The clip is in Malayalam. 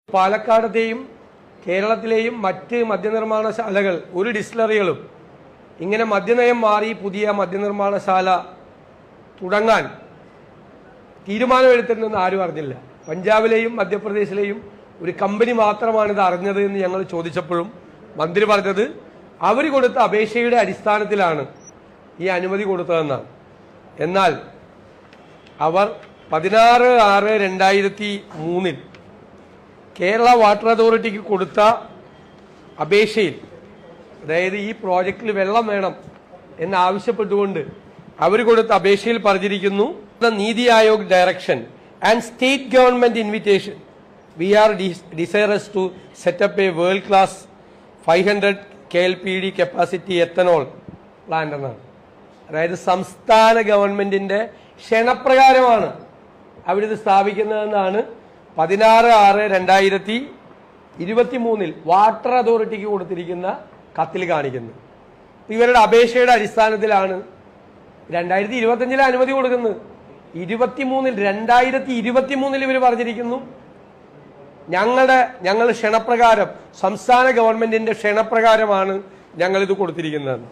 പാലക്കാടത്തെയും കേരളത്തിലെയും മറ്റ് മദ്യനിർമ്മാണശാലകൾ ഒരു ഡിസ്റ്റിലറികളും ഇങ്ങനെ മദ്യനയം മാറി പുതിയ മദ്യനിർമ്മാണശാല തുടങ്ങാൻ തീരുമാനമെടുത്തിരുന്നെന്ന് ആരും അറിഞ്ഞില്ല. പഞ്ചാബിലെയും മധ്യപ്രദേശിലെയും ഒരു കമ്പനി മാത്രമാണ് ഇത് അറിഞ്ഞത് എന്ന് ഞങ്ങൾ ചോദിച്ചപ്പോഴും മന്ത്രി പറഞ്ഞത് അവർ കൊടുത്ത അപേക്ഷയുടെ അടിസ്ഥാനത്തിലാണ് ഈ അനുമതി കൊടുത്തതെന്നാണ്. എന്നാൽ അവർ 16/6/2003 കേരള വാട്ടർ അതോറിറ്റിക്ക് കൊടുത്ത അപേക്ഷയിൽ, അതായത് ഈ പ്രോജക്റ്റിൽ വെള്ളം വേണം എന്നാവശ്യപ്പെട്ടുകൊണ്ട് അവർ കൊടുത്ത അപേക്ഷയിൽ പറഞ്ഞിരിക്കുന്നു, Niti Aayog direction and state government invitation we are desirous to set up a world class 500 KLPD capacity ethanol plant എന്നാണ്. അതായത് സംസ്ഥാന ഗവൺമെന്റിന്റെ ക്ഷണപ്രകാരമാണ് അവരിത് സ്ഥാപിക്കുന്നതെന്നാണ് 16/6/2023 വാട്ടർ അതോറിറ്റിക്ക് കൊടുത്തിരിക്കുന്ന കത്തിൽ കാണിക്കുന്നത്. ഇവരുടെ അപേക്ഷയുടെ അടിസ്ഥാനത്തിലാണ് 2025 അനുമതി കൊടുക്കുന്നത്. 2023 ഇവർ പറഞ്ഞിരിക്കുന്നു ഞങ്ങൾ ക്ഷണപ്രകാരം, സംസ്ഥാന ഗവൺമെന്റിന്റെ ക്ഷണപ്രകാരമാണ് ഞങ്ങളിത് കൊടുത്തിരിക്കുന്നത്.